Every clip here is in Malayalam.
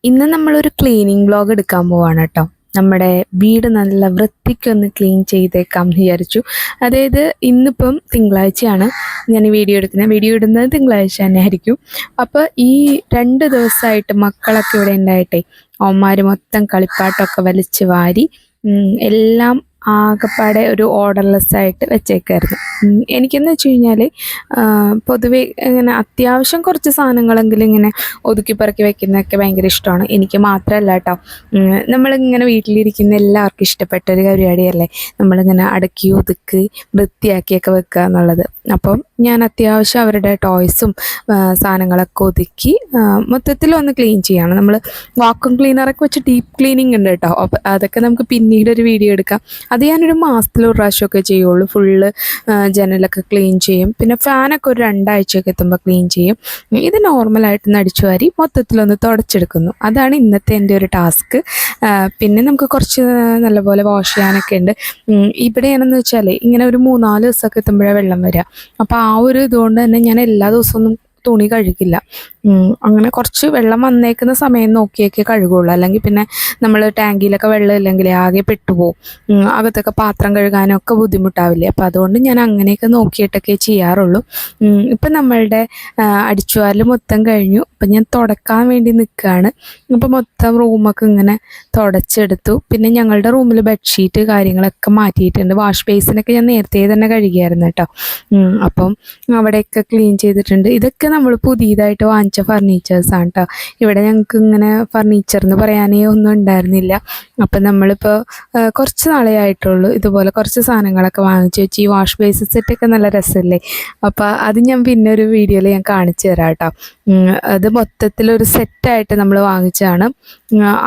ഇന്ന് നമ്മളൊരു ക്ലീനിങ് വ്ലോഗ് എടുക്കാൻ പോവാണ് കേട്ടോ. നമ്മുടെ വീട് നല്ല വൃത്തിക്കൊന്ന് ക്ലീൻ ചെയ്തേക്കാം എന്ന് വിചാരിച്ചു. അതായത് ഇന്നിപ്പം തിങ്കളാഴ്ചയാണ് ഞാൻ ഈ വീഡിയോ ഇടുന്നത് തിങ്കളാഴ്ച തന്നെ ആയിരിക്കും. അപ്പോൾ ഈ 2 ദിവസമായിട്ട് മക്കളൊക്കെ ഇവിടെ ഉണ്ടായിട്ടേ അവന്മാർ മൊത്തം കളിപ്പാട്ടമൊക്കെ വലിച്ച് വാരി എല്ലാം ആകെപ്പാടെ ഒരു ഓർഡർലെസ് ആയിട്ട് വെച്ചേക്കായിരുന്നു. എനിക്കെന്ന് വെച്ച് കഴിഞ്ഞാൽ പൊതുവെ ഇങ്ങനെ അത്യാവശ്യം കുറച്ച് സാധനങ്ങളെങ്കിലും ഇങ്ങനെ ഒതുക്കി പറക്കി വെക്കുന്നതൊക്കെ ഭയങ്കര ഇഷ്ടമാണ്. എനിക്ക് മാത്രമല്ല കേട്ടോ, നമ്മളിങ്ങനെ വീട്ടിലിരിക്കുന്ന എല്ലാവർക്കും ഇഷ്ടപ്പെട്ട ഒരു പരിപാടിയല്ലേ നമ്മളിങ്ങനെ അടുക്കി ഒതുക്കി വൃത്തിയാക്കിയൊക്കെ വെക്കുക എന്നുള്ളത്. അപ്പം ഞാൻ അത്യാവശ്യം അവരുടെ ടോയ്സും സാധനങ്ങളൊക്കെ ഒതുക്കി മൊത്തത്തിലൊന്ന് ക്ലീൻ ചെയ്യാണ്. നമ്മൾ വാക്വം ക്ലീനറൊക്കെ വെച്ച് ഡീപ്പ് ക്ലീനിങ് ഉണ്ട് കേട്ടോ. അപ്പോൾ അതൊക്കെ നമുക്ക് പിന്നീട് ഒരു വീഡിയോ എടുക്കാം. അത് ഞാനൊരു മാസത്തിൽ ഒരു പ്രാവശ്യമൊക്കെ ചെയ്യുള്ളൂ. ഫുള്ള് ജനലൊക്കെ ക്ലീൻ ചെയ്യും. പിന്നെ ഫാനൊക്കെ ഒരു 2 ആഴ്ചയൊക്കെ എത്തുമ്പോൾ ക്ലീൻ ചെയ്യും. ഇത് നോർമലായിട്ടൊന്ന് അടിച്ചു വാരി മൊത്തത്തിലൊന്ന് തുടച്ചെടുക്കുന്നു. അതാണ് ഇന്നത്തെ എൻ്റെ ഒരു ടാസ്ക്. പിന്നെ നമുക്ക് കുറച്ച് നല്ലപോലെ വാഷ് ചെയ്യാനൊക്കെ ഉണ്ട്. ഇവിടെയാണെന്ന് വെച്ചാൽ ഇങ്ങനെ ഒരു 3-4 ദിവസമൊക്കെ എത്തുമ്പോഴേ വെള്ളം വരിക. അപ്പോൾ ആ ഒരു ഇതുകൊണ്ട് തന്നെ ഞാൻ എല്ലാ ദിവസവും തുണി കഴുകില്ല. അങ്ങനെ കുറച്ച് വെള്ളം വന്നേക്കുന്ന സമയം നോക്കിയൊക്കെ കഴുകുള്ളൂ. അല്ലെങ്കിൽ പിന്നെ നമ്മൾ ടാങ്കിയിലൊക്കെ വെള്ളം ഇല്ലെങ്കിൽ ആകെ പെട്ടുപോകും. അകത്തൊക്കെ പാത്രം കഴുകാനൊക്കെ ബുദ്ധിമുട്ടാവില്ലേ. അപ്പോൾ അതുകൊണ്ട് ഞാൻ അങ്ങനെയൊക്കെ നോക്കിയിട്ടൊക്കെ ചെയ്യാറുള്ളൂ. ഇപ്പം നമ്മളുടെ അടിച്ചുവാരൽ മൊത്തം കഴിഞ്ഞു. അപ്പം ഞാൻ തുടക്കാൻ വേണ്ടി നിൽക്കുകയാണ്. അപ്പോൾ മൊത്തം റൂമൊക്കെ ഇങ്ങനെ തുടച്ചെടുത്തു. പിന്നെ ഞങ്ങളുടെ റൂമിൽ ബെഡ്ഷീറ്റ് കാര്യങ്ങളൊക്കെ മാറ്റിയിട്ടുണ്ട്. വാഷ് ബേസിനൊക്കെ ഞാൻ നേരത്തെ തന്നെ കഴുകിയായിരുന്നു കേട്ടോ. അപ്പം അവിടെയൊക്കെ ക്ലീൻ ചെയ്തിട്ടുണ്ട്. ഇതൊക്കെ നമ്മൾ പുതിയതായിട്ട് വാങ്ങിച്ച ഫർണിച്ചേഴ്സാണ് കേട്ടോ. ഇവിടെ ഞങ്ങൾക്ക് ഇങ്ങനെ ഫർണിച്ചർ എന്ന് പറയാനേ ഒന്നും ഉണ്ടായിരുന്നില്ല. അപ്പം നമ്മളിപ്പോൾ കുറച്ച് നാളേ ആയിട്ടുള്ളൂ ഇതുപോലെ കുറച്ച് സാധനങ്ങളൊക്കെ വാങ്ങിച്ചു വെച്ച്. ഈ വാഷ് ബേസ് സെറ്റൊക്കെ നല്ല രസമല്ലേ. അപ്പോൾ അത് ഞാൻ പിന്നെ ഒരു വീഡിയോയിൽ ഞാൻ കാണിച്ചു തരാം കേട്ടോ. അത് മൊത്തത്തിലൊരു സെറ്റായിട്ട് നമ്മൾ വാങ്ങിച്ചതാണ്.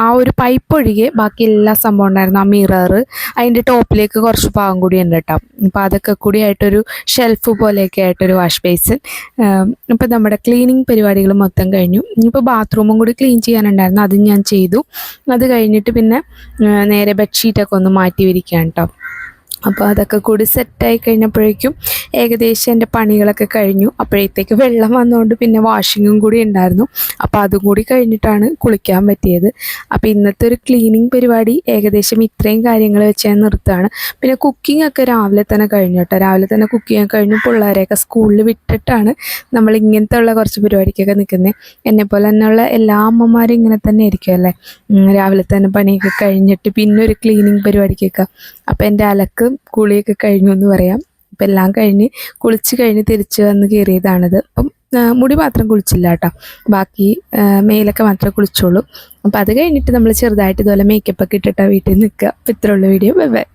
ആ ഒരു പൈപ്പ് ഒഴികെ ബാക്കി എല്ലാ സംഭവം ഉണ്ടായിരുന്നു. ആ മിറർ, അതിൻ്റെ ടോപ്പിലേക്ക് കുറച്ച് ഭാഗം കൂടി ഉണ്ട് കേട്ടോ. അപ്പോൾ അതൊക്കെ കൂടി ആയിട്ടൊരു ഷെൽഫ് പോലെയൊക്കെ ആയിട്ടൊരു വാഷ് ബേസിൻ. അപ്പോൾ നമ്മുടെ ക്ലീനിങ് പരിപാടികൾ മൊത്തം കഴിഞ്ഞു. ഇനിയിപ്പോൾ ബാത്റൂമും കൂടി ക്ലീൻ ചെയ്യാനുണ്ടായിരുന്നു, അതും ഞാൻ ചെയ്തു. അത് കഴിഞ്ഞിട്ട് പിന്നെ നേരെ ബെഡ്ഷീറ്റൊക്കെ ഒന്ന് മാറ്റി വിരിക്കുകയാണ് കേട്ടോ. അപ്പോൾ അതൊക്കെ കൂടി സെറ്റായി കഴിഞ്ഞപ്പോഴേക്കും ഏകദേശം എൻ്റെ പണികളൊക്കെ കഴിഞ്ഞു. അപ്പോഴത്തേക്ക് വെള്ളം വന്നുകൊണ്ട് പിന്നെ വാഷിങ്ങും കൂടി ഉണ്ടായിരുന്നു. അപ്പോൾ അതും കൂടി കഴിഞ്ഞിട്ടാണ് കുളിക്കാൻ പറ്റിയത്. അപ്പോൾ ഇന്നത്തെ ഒരു ക്ലീനിങ് പരിപാടി ഏകദേശം ഇത്രയും കാര്യങ്ങൾ വെച്ച് ഞാൻ നിർത്തുകയാണ്. പിന്നെ കുക്കിംഗ് ഒക്കെ രാവിലെ തന്നെ കഴിഞ്ഞു കേട്ടോ. രാവിലെ തന്നെ കുക്കിംഗ് കഴിഞ്ഞു. പിള്ളേരെയൊക്കെ സ്കൂളിൽ വിട്ടിട്ടാണ് നമ്മൾ ഇങ്ങനത്തെ ഉള്ള കുറച്ച് പരിപാടിക്കൊക്കെ നിൽക്കുന്നത്. എന്നെപ്പോലെ തന്നെയുള്ള എല്ലാ അമ്മമാരും ഇങ്ങനെ തന്നെ ആയിരിക്കും അല്ലേ. രാവിലെ തന്നെ പണിയൊക്കെ കഴിഞ്ഞിട്ട് പിന്നെ ഒരു ക്ലീനിങ് പരിപാടിക്കൊക്കെ. അപ്പോൾ എൻ്റെ അലക്ക് കുളിയൊക്കെ കഴിഞ്ഞു എന്ന് പറയാം. അപ്പം എല്ലാം കഴിഞ്ഞ് കുളിച്ച് കഴിഞ്ഞ് തിരിച്ച് വന്ന് കയറിയതാണിത്. അപ്പം മുടി മാത്രം കുളിച്ചില്ല കേട്ടോ, ബാക്കി മേലൊക്കെ മാത്രമേ കുളിച്ചുള്ളൂ. അപ്പം അത് കഴിഞ്ഞിട്ട് നമ്മൾ ചെറുതായിട്ട് ഇതുപോലെ മേക്കപ്പൊക്കെ ഇട്ടിട്ടാണ് വീട്ടിൽ നിൽക്കുക. അപ്പം ഇത്രയുള്ള വീഡിയോ. Bye bye.